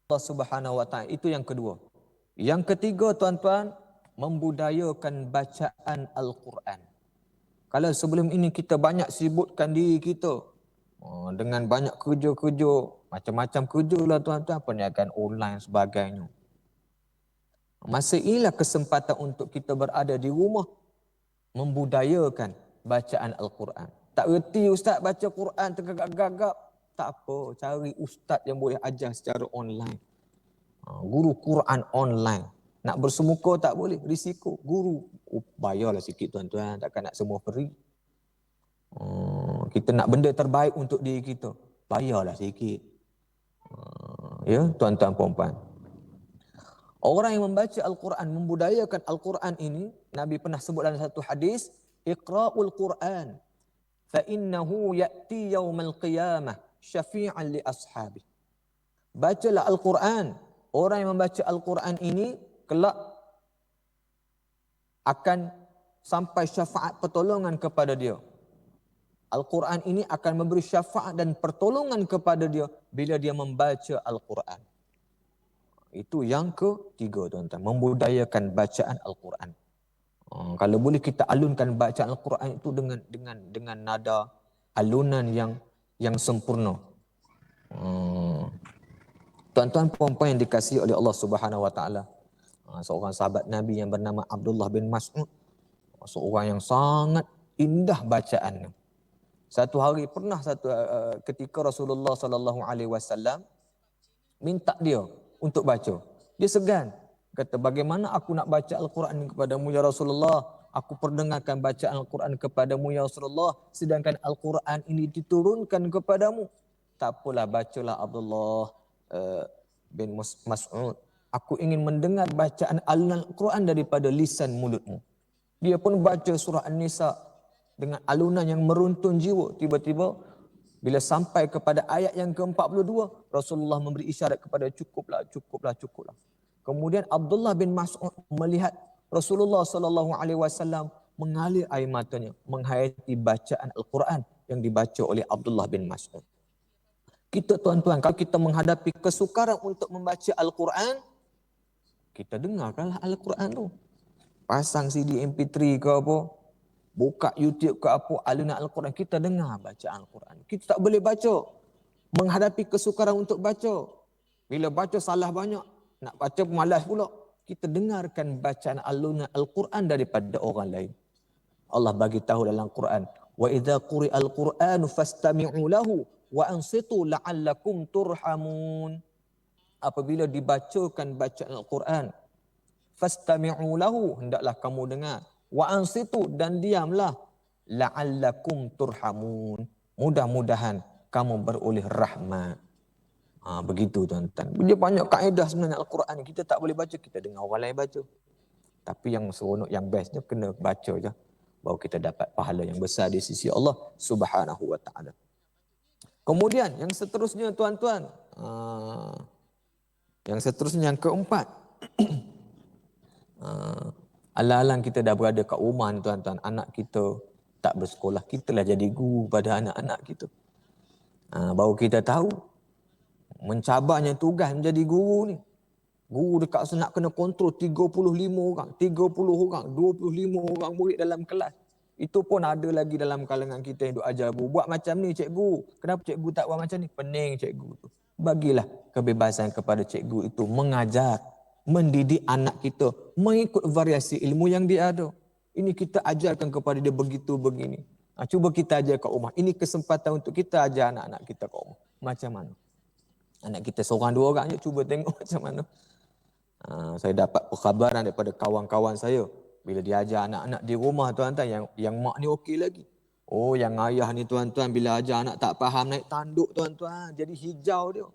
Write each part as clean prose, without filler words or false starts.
Allah Subhanahu wa taala. Itu yang kedua. Yang ketiga tuan-tuan, membudayakan bacaan Al-Quran. Kalau sebelum ini kita banyak sibukkan diri kita dengan banyak kerja-kerja, macam-macam kerja lah tuan-tuan, perniagaan online sebagainya. Masa inilah kesempatan untuk kita berada di rumah, membudayakan bacaan Al-Quran. Tak reti ustaz baca Quran tergagap-gagap, tak apa, cari ustaz yang boleh ajar secara online. Guru Quran online. Nak bersemuka tak boleh, risiko. Guru, bayarlah sikit tuan-tuan, takkan nak semua free. Kita nak benda terbaik untuk diri kita, bayarlah sikit. Ya, tuan-tuan puan-puan. Orang yang membaca Al-Quran, membudayakan Al-Quran ini, Nabi pernah sebut dalam satu hadis, Iqra'ul Quran, fa innahu ya'ti yawmal qiyamah syafi'an li ashabi. Bacalah Al-Quran. Orang yang membaca Al-Quran ini kelak akan sampai syafaat pertolongan kepada dia. Al-Quran ini akan memberi syafaat dan pertolongan kepada dia bila dia membaca Al-Quran. Itu yang ketiga tuan-tuan, membudayakan bacaan Al-Quran. Kalau boleh kita alunkan bacaan Al-Quran itu dengan nada alunan yang sempurna. Tuan-tuan puan-puan yang dikasihi oleh Allah Subhanahu wa taala. Seorang sahabat Nabi yang bernama Abdullah bin Mas'ud, seorang yang sangat indah bacaannya. Satu hari ketika Rasulullah sallallahu alaihi wasallam minta dia untuk baca. Dia segan. Kata, bagaimana aku nak baca Al-Quran kepadamu ya Rasulullah? Aku perdengarkan bacaan Al-Quran kepadamu ya Rasulullah, sedangkan Al-Quran ini diturunkan kepadamu. Tak apalah, bacalah Abdullah bin Mas'ud. Aku ingin mendengar bacaan Al-Quran daripada lisan mulutmu. Dia pun baca surah An-Nisa dengan alunan yang meruntun jiwa. Tiba-tiba bila sampai kepada ayat yang ke-42, Rasulullah memberi isyarat kepada cukuplah. Kemudian Abdullah bin Mas'ud melihat Rasulullah sallallahu alaihi wasallam mengalir air matanya menghayati bacaan Al-Quran yang dibaca oleh Abdullah bin Mas'ud. Kita tuan-tuan, kalau kita menghadapi kesukaran untuk membaca Al-Quran, kita dengarkanlah Al-Quran tu. Pasang CD MP3 ke apa, buka YouTube ke apa, alunan Al-Quran, kita dengar bacaan Al-Quran. Kita tak boleh baca. Menghadapi kesukaran untuk baca. Bila baca salah banyak, nak baca malas pula. Kita dengarkan bacaan alunan Al-Quran daripada orang lain. Allah bagi tahu dalam Quran, wa idza quri'al Qur'anu fastami'u lahu wa ansitu la'allakum turhamun. Apabila dibacakan bacaan Al-Quran, fastami'u lahu, hendaklah kamu dengar. Wa ansitu, dan diamlah. La'allakum turhamun, mudah-mudahan kamu beroleh rahmat. Begitu tuan-tuan. Dia banyak kaedah sebenarnya Al-Quran. Kita tak boleh baca, kita dengar orang lain baca. Tapi yang seronok, yang bestnya kena baca je. Baru kita dapat pahala yang besar di sisi Allah Subhanahu wa ta'ala. Kemudian yang seterusnya tuan-tuan. Yang seterusnya yang keempat. Alang-alang kita dah berada kat rumah ni tuan-tuan, anak kita tak bersekolah, kitalah jadi guru pada anak-anak kita. Baru kita tahu mencabarnya tugas menjadi guru ni. Guru dekat sana nak kena kontrol 35 orang, 30 orang, 25 orang murid dalam kelas. Itu pun ada lagi dalam kalangan kita yang duk ajar guru. Buat macam ni cikgu. Kenapa cikgu tak buat macam ni? Pening cikgu tu. Bagilah kebebasan kepada cikgu itu mengajar, mendidik anak kita mengikut variasi ilmu yang dia ada. Ini kita ajarkan kepada dia begitu begini. Cuba kita ajar kat rumah. Ini kesempatan untuk kita ajar anak-anak kita kat rumah. Macam mana? Anak kita seorang dua orang je, cuba tengok macam mana. Saya dapat perkhabaran daripada kawan-kawan saya. Bila dia ajar anak-anak di rumah tuan-tuan, yang mak ni okey lagi. Oh, yang ayah ni tuan-tuan, bila ajar anak tak faham naik tanduk tuan-tuan. Jadi hijau dia.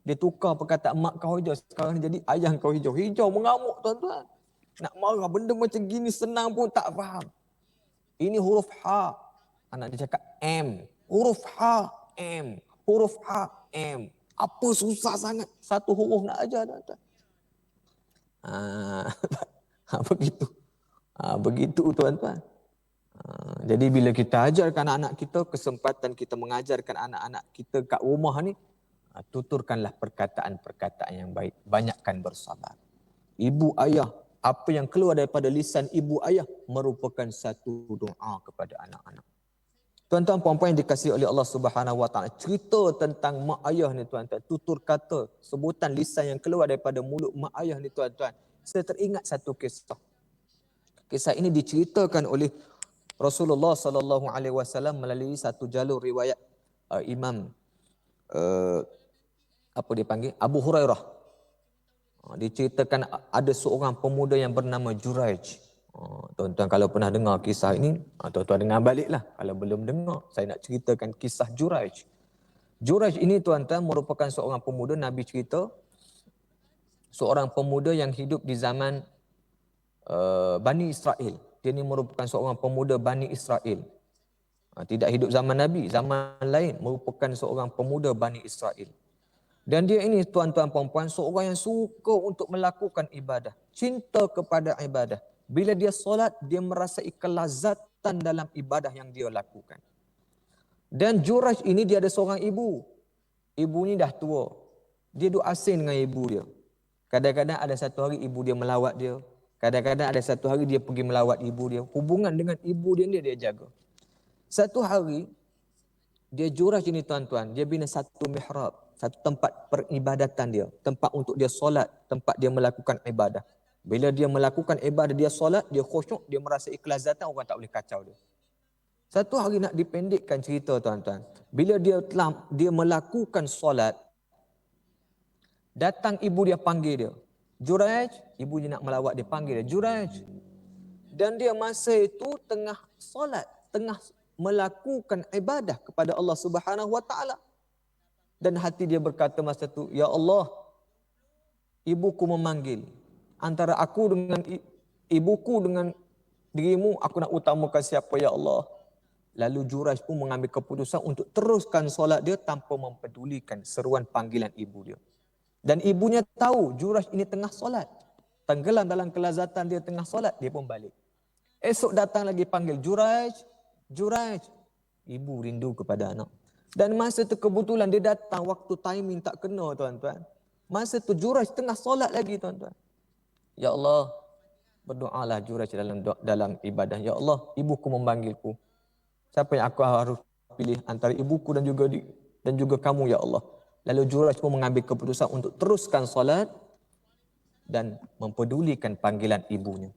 Dia tukar perkataan mak kau hijau, sekarang jadi ayah kau hijau. Hijau mengamuk tuan-tuan. Nak marah benda macam gini senang pun tak faham. Ini huruf H. Anak dia cakap M. Huruf H, M. Huruf H, M. Apa susah sangat satu huruf nak ajar tuan-tuan. Begitu. Begitu tuan-tuan. Jadi bila kita ajarkan anak-anak kita, kesempatan kita mengajarkan anak-anak kita kat rumah ni, tuturkanlah perkataan-perkataan yang baik. Banyakkan bersabar. Ibu ayah, apa yang keluar daripada lisan ibu ayah merupakan satu doa kepada anak-anak. Tuan-tuan puan-puan yang dikasihi oleh Allah Subhanahu Wa Taala, cerita tentang mak ayah ni tuan-tuan, tutur kata, sebutan lisan yang keluar daripada mulut mak ayah ni tuan-tuan. Saya teringat satu kisah. Kisah ini diceritakan oleh Rasulullah sallallahu alaihi wasallam melalui satu jalur riwayat Imam apa dia panggil, Abu Hurairah. Diceritakan ada seorang pemuda yang bernama Juraij. Tuan-tuan kalau pernah dengar kisah ini, tuan-tuan dengar baliklah. Kalau belum dengar, saya nak ceritakan kisah Juraij. Juraij ini tuan-tuan merupakan seorang pemuda, Nabi cerita, seorang pemuda yang hidup di zaman Bani Israel. Dia ni merupakan seorang pemuda Bani Israel. Tidak hidup zaman Nabi, zaman lain, merupakan seorang pemuda Bani Israel. Dan dia ini tuan-tuan puan-puan seorang yang suka untuk melakukan ibadah. Cinta kepada ibadah. Bila dia solat, dia merasai kelazatan dalam ibadah yang dia lakukan. Dan Juraij ini dia ada seorang ibu. Ibu ni dah tua. Dia duduk asing dengan ibu dia. Kadang-kadang ada satu hari ibu dia melawat dia. Kadang-kadang ada satu hari dia pergi melawat ibu dia. Hubungan dengan ibu dia jaga. Satu hari, dia Juraij ini tuan-tuan, dia bina satu mihrab. Satu tempat peribadatan dia. Tempat untuk dia solat. Tempat dia melakukan ibadah. Bila dia melakukan ibadah, dia solat, dia khusyuk, dia merasa kelazatan, orang tak boleh kacau dia. Satu hari nak dipendekkan cerita tuan-tuan. Bila dia melakukan solat, datang ibu dia panggil dia. Juraij, ibu dia nak melawat dia, panggil dia. Juraij. Dan dia masa itu tengah solat, tengah melakukan ibadah kepada Allah Subhanahu Wa Taala. Dan hati dia berkata masa itu, Ya Allah, ibuku memanggil. Antara aku dengan ibuku dengan dirimu, aku nak utamakan siapa ya Allah. Lalu Juraij pun mengambil keputusan untuk teruskan solat dia tanpa mempedulikan seruan panggilan ibu dia. Dan ibunya tahu Juraij ini tengah solat. Tenggelam dalam kelazatan dia tengah solat, dia pun balik. Esok datang lagi panggil Juraij, Juraij. Ibu rindu kepada anak. Dan masa tu kebetulan dia datang waktu timing tak kena tuan-tuan. Masa tu Juraij tengah solat lagi tuan-tuan. Ya Allah, berdoalah Juraij dalam ibadah. Ya Allah, ibuku memanggilku. Siapa yang aku harus pilih antara ibuku dan juga kamu ya Allah. Lalu Juraij pun mengambil keputusan untuk teruskan solat dan mempedulikan panggilan ibunya.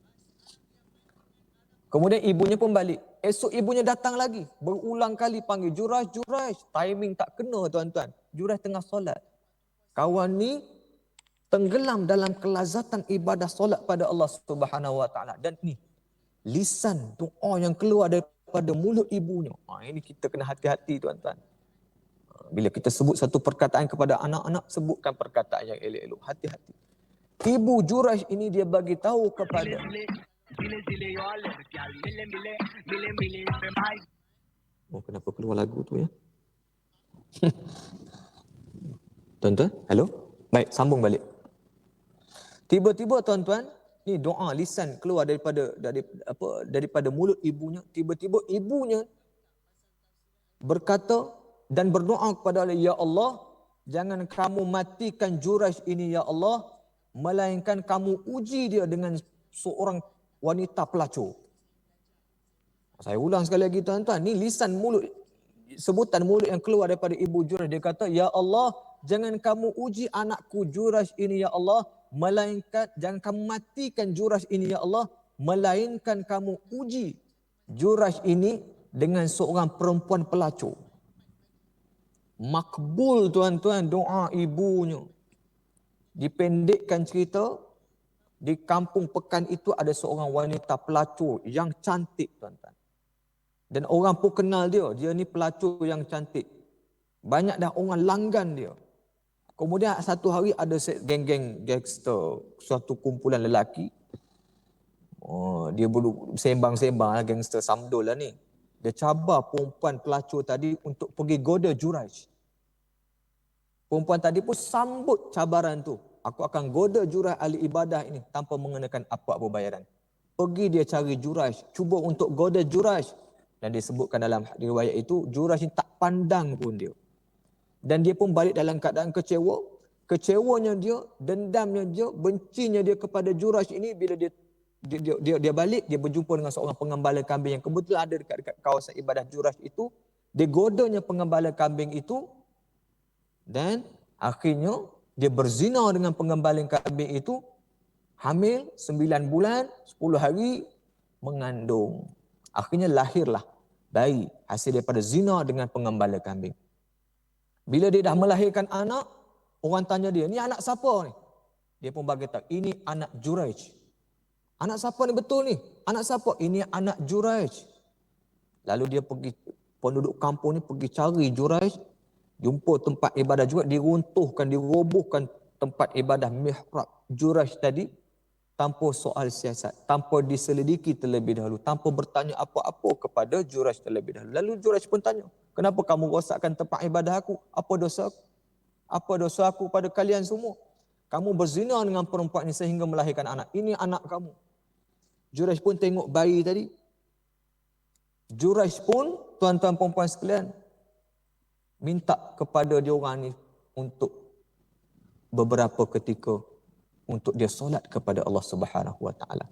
Kemudian ibunya pun balik. Esok ibunya datang lagi. Berulang kali panggil Juraij, Juraij. Timing tak kena tuan-tuan. Juraij tengah solat. Kawan ni tenggelam dalam kelazatan ibadah solat pada Allah Subhanahu Wa Taala. Dan ni lisan doa yang keluar daripada mulut ibunya. Ini kita kena hati-hati tuan-tuan. Bila kita sebut satu perkataan kepada anak-anak, sebutkan perkataan yang elok-elok. Hati-hati. Ibu Juraij ini dia bagi tahu kepada kenapa keluar lagu tu ya? Tuan-tuan, hello? Baik, sambung balik. Tiba-tiba tuan-tuan, ni doa lisan keluar daripada mulut ibunya. Tiba-tiba ibunya berkata dan berdoa kepada Allah, Ya Allah, jangan kamu matikan Juraij ini ya Allah, melainkan kamu uji dia dengan seorang wanita pelacur. Saya ulang sekali lagi tuan-tuan, ni lisan mulut, sebutan mulut yang keluar daripada ibu Juraij. Dia kata, Ya Allah, jangan kamu uji anakku Juraij ini ya Allah, melainkan jangan kamu matikan Juraij ini ya Allah, melainkan kamu uji Juraij ini dengan seorang perempuan pelacur. Makbul tuan-tuan doa ibunya. Dipendekkan cerita, di kampung Pekan itu ada seorang wanita pelacur yang cantik tuan-tuan. Dan orang pun kenal dia, dia ni pelacur yang cantik. Banyak dah orang langgan dia. Kemudian satu hari ada geng-geng gangster, suatu kumpulan lelaki. Dia sembang-sembang lah, gangster Samdol lah ni. Dia cabar perempuan pelacur tadi untuk pergi goda Juraij. Perempuan tadi pun sambut cabaran tu. Aku akan goda Juraij ahli ibadah ini tanpa mengenakan apa-apa bayaran. Pergi dia cari Juraij, cuba untuk goda Juraij. Dan disebutkan dalam riwayat itu, Juraij tak pandang pun dia. Dan dia pun balik dalam keadaan kecewa. Kecewanya dia, dendamnya dia, bencinya dia kepada Jurash ini bila dia balik, dia berjumpa dengan seorang pengembala kambing yang kebetulan ada dekat kawasan ibadah Jurash itu. Dia godanya pengembala kambing itu dan akhirnya dia berzina dengan pengembala kambing itu, hamil 9 bulan, 10 hari, mengandung. Akhirnya lahirlah bayi hasil daripada zina dengan pengembala kambing. Bila dia dah melahirkan anak, orang tanya dia, ni anak siapa ni? Dia pun bagi tahu, ini anak Juraij. Anak siapa ni betul ni? Anak siapa? Ini anak Juraij. Lalu dia pergi, penduduk kampung ni pergi cari Juraij, jumpa tempat ibadah juga, diruntuhkan, dirobohkan tempat ibadah mihrab Juraij tadi, tanpa soal siasat, tanpa diselidiki terlebih dahulu, tanpa bertanya apa-apa kepada Juraij terlebih dahulu. Lalu Juraij pun tanya, kenapa kamu rosakkan tempat ibadah aku? Apa dosa aku? Apa dosa aku pada kalian semua? Kamu berzina dengan perempuan ini sehingga melahirkan anak. Ini anak kamu. Juraij pun tengok bayi tadi. Juraij pun, tuan-tuan perempuan sekalian, minta kepada dia orang ni untuk beberapa ketika untuk dia solat kepada Allah Subhanahu Wa Taala.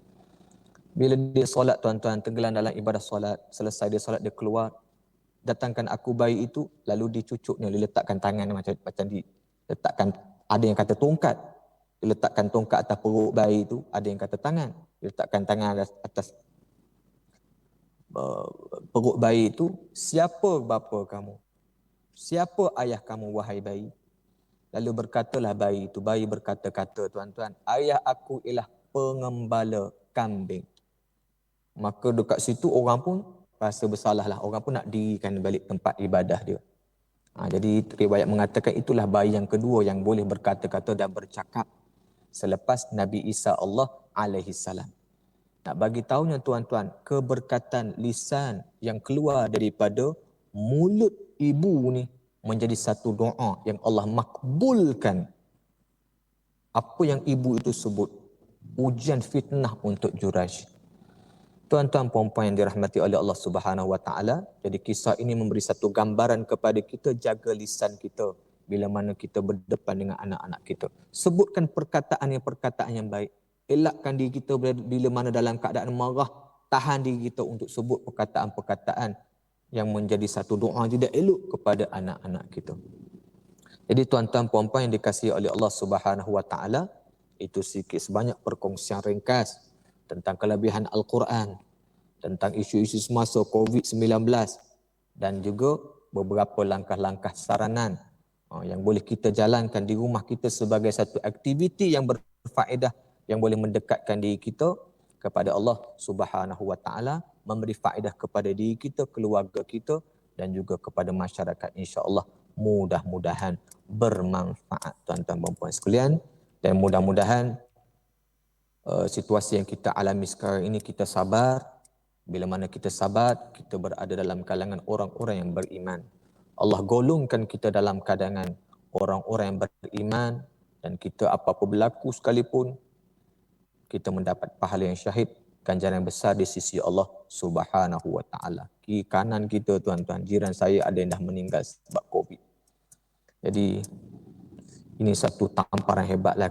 Bila dia solat, tuan-tuan, tenggelam dalam ibadah solat, selesai dia solat, dia keluar, datangkan aku bayi itu, lalu dicucuknya, diletakkan tangan macam diletakkan, ada yang kata tongkat, diletakkan tongkat atas perut bayi itu, ada yang kata tangan, diletakkan tangan atas perut bayi itu. Siapa bapa kamu? Siapa ayah kamu, wahai bayi? Lalu berkatalah bayi itu, bayi berkata-kata, tuan-tuan, ayah aku ialah pengembala kambing. Maka dekat situ orang pun rasa bersalah lah, orang pun nak dirikan balik tempat ibadah dia. Jadi riwayat mengatakan itulah bayi yang kedua yang boleh berkata-kata dan bercakap selepas Nabi Isa Allah alaihi salam. Nak bagi tahunya tuan-tuan, keberkatan lisan yang keluar daripada mulut ibu ni menjadi satu doa yang Allah makbulkan. Apa yang ibu itu sebut, ujian fitnah untuk Juraij. Tuan-tuan perempuan yang dirahmati oleh Allah Subhanahu Wa Taala, jadi kisah ini memberi satu gambaran kepada kita, jaga lisan kita bila mana kita berdepan dengan anak-anak kita. Sebutkan perkataan yang baik. Elakkan diri kita bila mana dalam keadaan marah, tahan diri kita untuk sebut perkataan-perkataan yang menjadi satu doa tidak elok kepada anak-anak kita. Jadi tuan-tuan puan-puan yang dikasihi oleh Allah Subhanahu Wa Taala, itu sikit sebanyak perkongsian ringkas tentang kelebihan Al-Quran, tentang isu-isu semasa COVID-19 dan juga beberapa langkah-langkah saranan yang boleh kita jalankan di rumah kita sebagai satu aktiviti yang berfaedah, yang boleh mendekatkan diri kita kepada Allah Subhanahu Wa Taala, memberi faedah kepada diri kita, keluarga kita dan juga kepada masyarakat. Insya-Allah mudah-mudahan bermanfaat tuan-tuan dan puan sekalian, dan mudah-mudahan situasi yang kita alami sekarang ini kita sabar. Bila mana kita sabar, kita berada dalam kalangan orang-orang yang beriman. Allah golongkan kita dalam kalangan orang-orang yang beriman, dan kita apa-apa berlaku sekalipun, kita mendapat pahala yang syahid, ganjaran yang besar di sisi Allah Subhanahu Wa Taala. Kiri kanan kita tuan-tuan, jiran saya ada yang dah meninggal sebab COVID. Jadi ini satu tamparan hebatlah